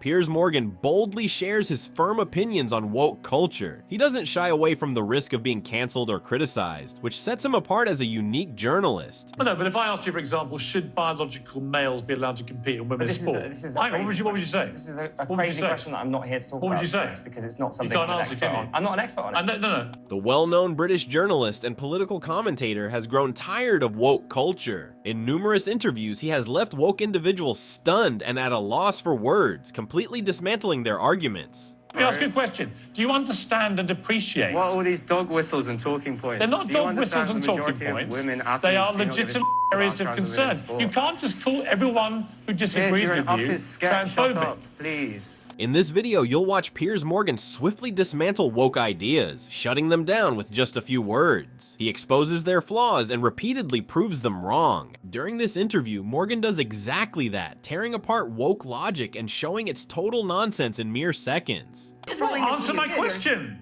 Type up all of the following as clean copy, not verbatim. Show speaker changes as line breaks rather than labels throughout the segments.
Piers Morgan boldly shares his firm opinions on woke culture. He doesn't shy away from the risk of being cancelled or criticized, which sets him apart as a unique journalist.
Well, no, but if I asked you, for example, should biological males be allowed to compete in women's sport? Hang on, what would you say?
This is a crazy question that I'm not here to talk about.
What would you say?
Because it's not something
You
I'm
can't
an
answer,
expert
can you?
on. I'm not an expert on it.
No.
The well-known British journalist and political commentator has grown tired of woke culture. In numerous interviews, he has left woke individuals stunned and at a loss for words, completely dismantling their arguments.
Let me ask you a question. Do you understand and appreciate?
What are all these dog whistles and talking points?
They're not dog whistles and talking points. They are legitimate areas of concern. You can't just call everyone who disagrees with you transphobic.
Please.
In this video, you'll watch Piers Morgan swiftly dismantle woke ideas, shutting them down with just a few words. He exposes their flaws and repeatedly proves them wrong. During this interview, Morgan does exactly that, tearing apart woke logic and showing its total nonsense in mere seconds.
Answer my question.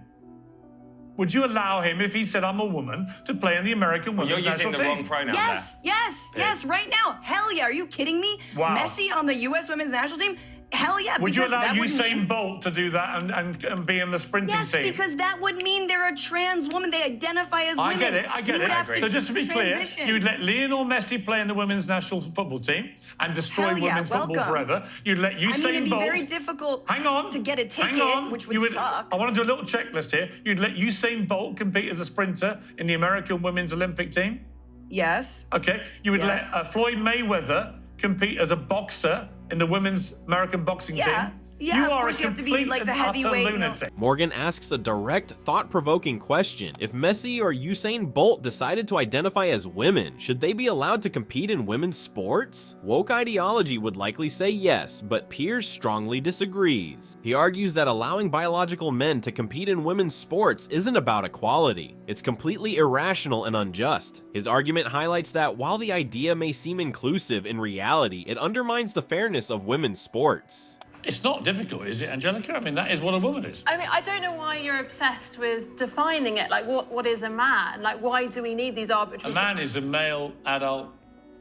Would you allow him, if he said I'm a woman, to play in the American women's national team?
You're using the wrong pronoun
Yes, right now. Hell yeah, are you kidding me?
Wow.
Messi on the U.S. women's national team? Hell yeah.
Would you allow
that would
Usain
mean...
Bolt to do that and be in the sprinting
Yes,
team?
because that would mean they're a trans woman. They identify as women.
I get it. So just to be clear, you would let Lionel Messi play in the women's national football team and destroy women's football forever. You'd let Usain Bolt...
it'd be very difficult to get a ticket, which would suck.
I want to do a little checklist here. You'd let Usain Bolt compete as a sprinter in the American women's Olympic team?
Yes.
Okay. You would let Floyd Mayweather compete as a boxer in the women's American boxing team?
Yeah,
you are a
you have to be
complete
like the
and utter
heavyweight.
lunatic.
Morgan asks a direct, thought-provoking question. If Messi or Usain Bolt decided to identify as women, should they be allowed to compete in women's sports? Woke ideology would likely say yes, but Piers strongly disagrees. He argues that allowing biological men to compete in women's sports isn't about equality. It's completely irrational and unjust. His argument highlights that while the idea may seem inclusive, in reality, it undermines the fairness of women's sports.
It's not difficult, is it, Angelica? I mean, that is what a woman is.
I mean, I don't know why you're obsessed with defining it. Like, what is a man? Like, why do we need these arbitrary...
A man is a male, adult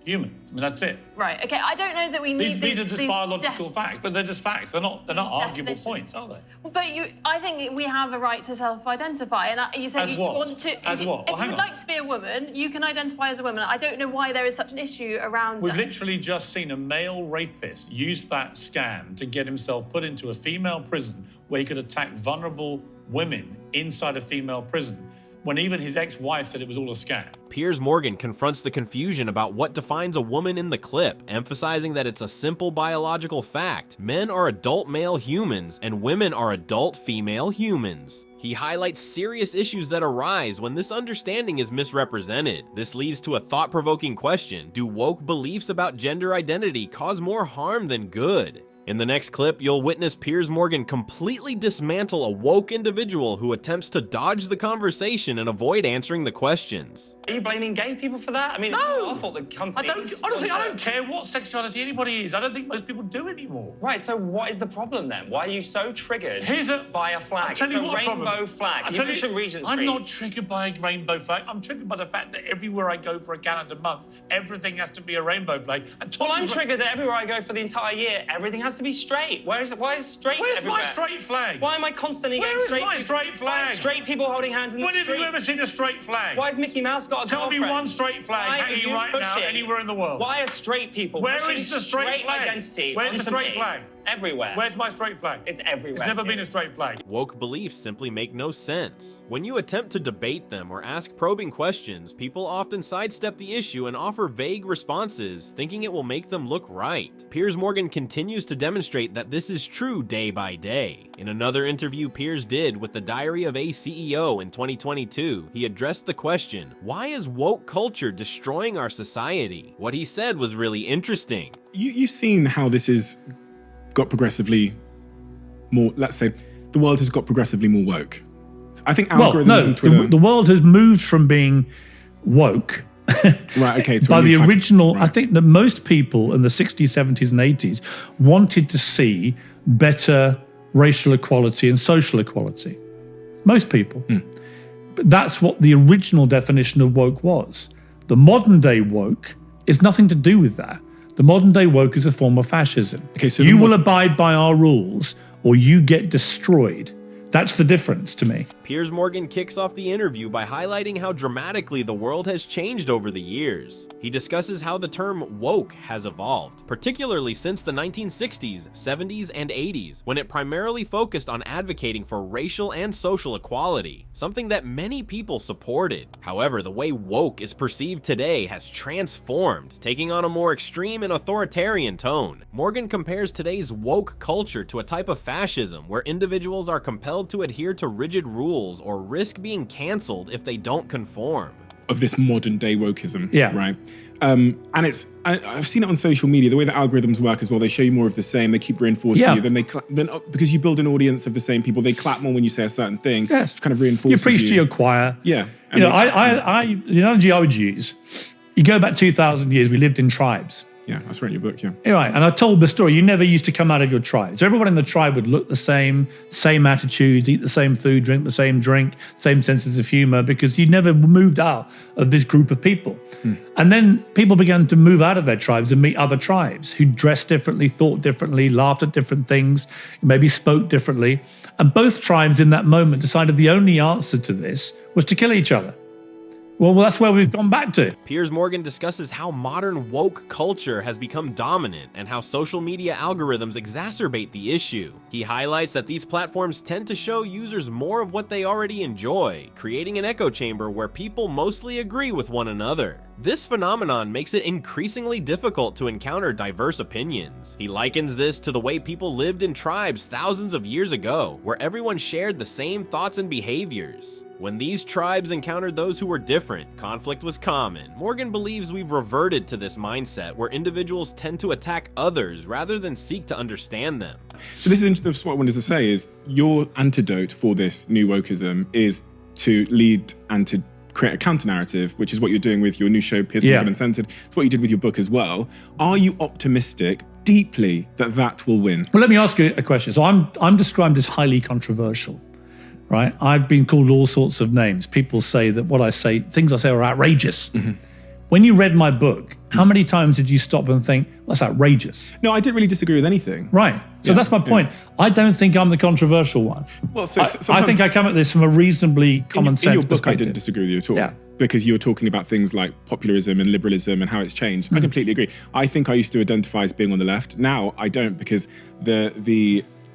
human. I mean, that's it.
Right, okay, I don't know that we need
these are just biological facts, but they're just facts. They're not arguable points, are they?
Well, but I think we have a right to self-identify, and you said you want to...
As what?
If you would like to be a woman, you can identify as a woman. I don't know why there is such an issue around...
We've literally just seen a male rapist use that scam to get himself put into a female prison where he could attack vulnerable women inside a female prison, when even his ex-wife said it was all a scam.
Piers Morgan confronts the confusion about what defines a woman in the clip, emphasizing that it's a simple biological fact. Men are adult male humans, and women are adult female humans. He highlights serious issues that arise when this understanding is misrepresented. This leads to a thought-provoking question: do woke beliefs about gender identity cause more harm than good? In the next clip, you'll witness Piers Morgan completely dismantle a woke individual who attempts to dodge the conversation and avoid answering the questions.
Are you blaming gay people for that? I mean,
No!
I thought the company...
Honestly, I don't care what sexuality anybody is. I don't think most people do anymore.
Right, so what is the problem then? Why are you so triggered by a flag?
I'll tell you what
a rainbow
problem.
flag.
I'll tell you,
Regent Street.
I'm not triggered by a rainbow flag. I'm triggered by the fact that everywhere I go for a calendar month, everything has to be a rainbow flag.
Well, I'm triggered that everywhere I go for the entire year, everything has to be straight. Why is straight
Where's
everywhere?
my straight flag?
Why am I constantly
Where
getting
is my straight flag?
Why are straight people holding hands in the street?
When have you ever seen a straight flag?
Why has Mickey Mouse got a
Tell me one straight flag hanging right now anywhere in the world.
Why are straight people
Where is the straight flag?
Identity
Where's the straight flag?
Everywhere.
Where's my straight flag?
It's everywhere.
It's never been a straight flag.
Woke beliefs simply make no sense. When you attempt to debate them or ask probing questions, people often sidestep the issue and offer vague responses, thinking it will make them look right. Piers Morgan continues to demonstrate that this is true day by day. In another interview Piers did with the Diary of a CEO in 2022, he addressed the question, why is woke culture destroying our society? What he said was really interesting.
You've seen how this is got progressively more, let's say, the world has got progressively more woke. I think algorithms and Twitter...
The world has moved from being woke
right, okay,
by the original... I think that most people in the 60s, 70s and 80s wanted to see better racial equality and social equality. Most people. But that's what the original definition of woke was. The modern day woke is nothing to do with that. The modern day woke is a form of fascism.
Okay, so
you will abide by our rules or you get destroyed. That's the difference to me.
Piers Morgan kicks off the interview by highlighting how dramatically the world has changed over the years. He discusses how the term woke has evolved, particularly since the 1960s, 70s, and 80s, when it primarily focused on advocating for racial and social equality, something that many people supported. However, the way woke is perceived today has transformed, taking on a more extreme and authoritarian tone. Morgan compares today's woke culture to a type of fascism where individuals are compelled to adhere to rigid rules or risk being canceled if they don't conform.
Of this modern day wokeism,
Yeah.
right? And I've seen it on social media, the way that algorithms work as well. They show you more of the same, they keep reinforcing
Yeah.
you. Then because you build an audience of the same people, they clap more when you say a certain thing.
Yes.
It kind of reinforces
You preach to your choir.
Yeah.
You know, the analogy I would use, you go back 2,000 years, we lived in tribes.
Yeah, that's right in your book, yeah.
Right, and I told the story, you never used to come out of your tribe. So everyone in the tribe would look the same attitudes, eat the same food, drink the same drink, same senses of humor, because you never moved out of this group of people. And then people began to move out of their tribes and meet other tribes who dressed differently, thought differently, laughed at different things, maybe spoke differently. And both tribes in that moment decided the only answer to this was to kill each other. Well, that's where we've gone back to.
Piers Morgan discusses how modern woke culture has become dominant and how social media algorithms exacerbate the issue. He highlights that these platforms tend to show users more of what they already enjoy, creating an echo chamber where people mostly agree with one another. This phenomenon makes it increasingly difficult to encounter diverse opinions. He likens this to the way people lived in tribes thousands of years ago, where everyone shared the same thoughts and behaviors. When these tribes encountered those who were different, conflict was common. Morgan believes we've reverted to this mindset where individuals tend to attack others rather than seek to understand them.
So this is what I wanted to say is your antidote for this new wokeism is to lead and to create a counter-narrative, which is what you're doing with your new show, Piers Morgan Uncensored. It's what you did with your book as well. Are you optimistic deeply that that will win?
Well, let me ask you a question. So I'm described as highly controversial, right? I've been called all sorts of names. People say that things I say are outrageous. When you read my book, how many times did you stop and think, well, that's outrageous?
No, I didn't really disagree with anything.
Right. So that's my point. I don't think I'm the controversial one.
Well,
I think I come at this from a reasonably common sense
in your book,
perspective.
I didn't disagree with you at all.
Yeah.
Because you were talking about things like popularism and liberalism and how it's changed. I completely agree. I think I used to identify as being on the left. Now I don't, because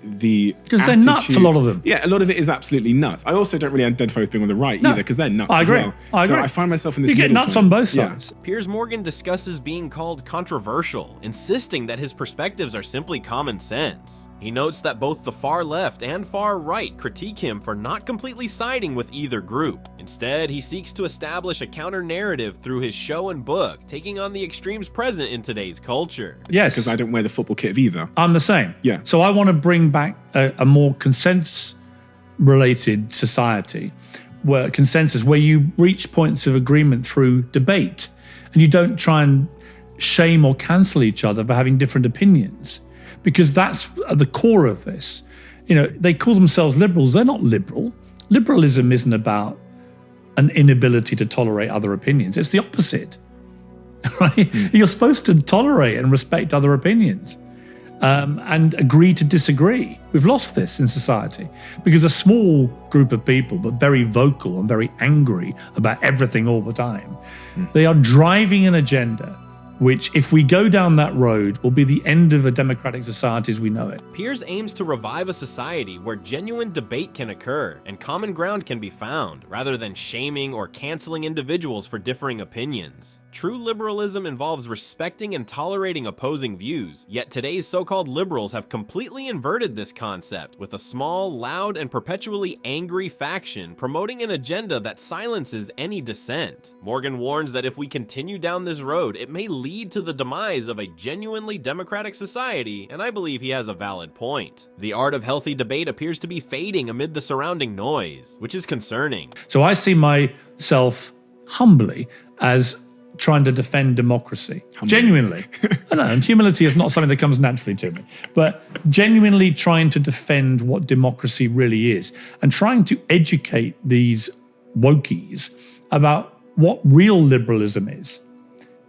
because
they're nuts, a lot of them.
Yeah, a lot of it is absolutely nuts. I also don't really identify with being on the right either, because they're nuts
I agree.
as well.
I agree.
So I find myself in this
You get
middle
nuts
point.
on both sides.
Piers Morgan discusses being called controversial, insisting that his perspectives are simply common sense. He notes that both the far left and far right critique him for not completely siding with either group. Instead, he seeks to establish a counter-narrative through his show and book, taking on the extremes present in today's culture.
Yes.
Because I don't wear the football kit of either.
I'm the same.
Yeah.
So I want to bring back a more consensus-related society, where you reach points of agreement through debate, and you don't try and shame or cancel each other for having different opinions, because that's at the core of this. You know, they call themselves liberals. They're not liberal. Liberalism isn't about an inability to tolerate other opinions. It's the opposite. Right? You're supposed to tolerate and respect other opinions. And agree to disagree. We've lost this in society because a small group of people, but very vocal and very angry about everything all the time, they are driving an agenda which, if we go down that road, will be the end of a democratic society as we know it.
Piers aims to revive a society where genuine debate can occur and common ground can be found, rather than shaming or canceling individuals for differing opinions. True liberalism involves respecting and tolerating opposing views, yet today's so-called liberals have completely inverted this concept with a small, loud, and perpetually angry faction promoting an agenda that silences any dissent. Morgan warns that if we continue down this road, it may lead to the demise of a genuinely democratic society, and I believe he has a valid point. The art of healthy debate appears to be fading amid the surrounding noise, which is concerning.
So I see myself humbly as trying to defend democracy. Genuinely. I know, and humility is not something that comes naturally to me, but genuinely trying to defend what democracy really is and trying to educate these wokies about what real liberalism is.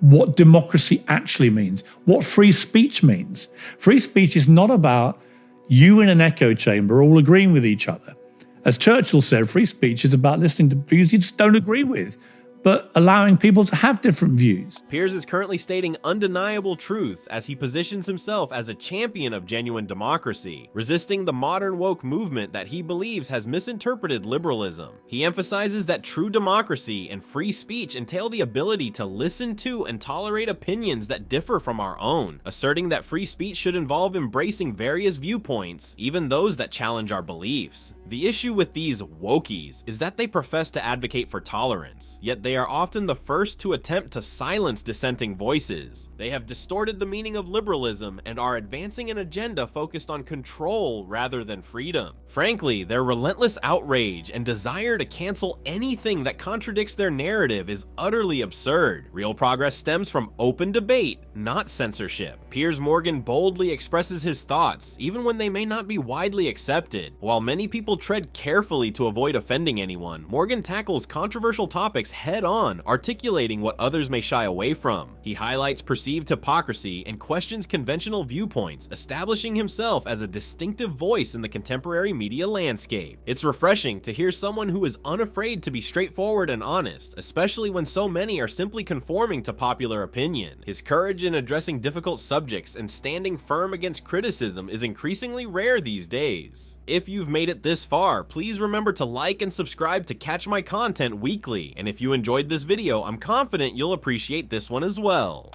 what democracy actually means, what free speech means. Free speech is not about you in an echo chamber all agreeing with each other. As Churchill said, free speech is about listening to views you just don't agree with, but allowing people to have different views.
Piers is currently stating undeniable truths as he positions himself as a champion of genuine democracy, resisting the modern woke movement that he believes has misinterpreted liberalism. He emphasizes that true democracy and free speech entail the ability to listen to and tolerate opinions that differ from our own, asserting that free speech should involve embracing various viewpoints, even those that challenge our beliefs. The issue with these wokies is that they profess to advocate for tolerance, yet they are often the first to attempt to silence dissenting voices. They have distorted the meaning of liberalism and are advancing an agenda focused on control rather than freedom. Frankly, their relentless outrage and desire to cancel anything that contradicts their narrative is utterly absurd. Real progress stems from open debate, not censorship. Piers Morgan boldly expresses his thoughts, even when they may not be widely accepted. While many people tread carefully to avoid offending anyone, Morgan tackles controversial topics head-on, articulating what others may shy away from. He highlights perceived hypocrisy and questions conventional viewpoints, establishing himself as a distinctive voice in the contemporary media landscape. It's refreshing to hear someone who is unafraid to be straightforward and honest, especially when so many are simply conforming to popular opinion. His courage in addressing difficult subjects and standing firm against criticism is increasingly rare these days. If you've made it this far, please remember to like and subscribe to catch my content weekly, and if you enjoyed this video, I'm confident you'll appreciate this one as well.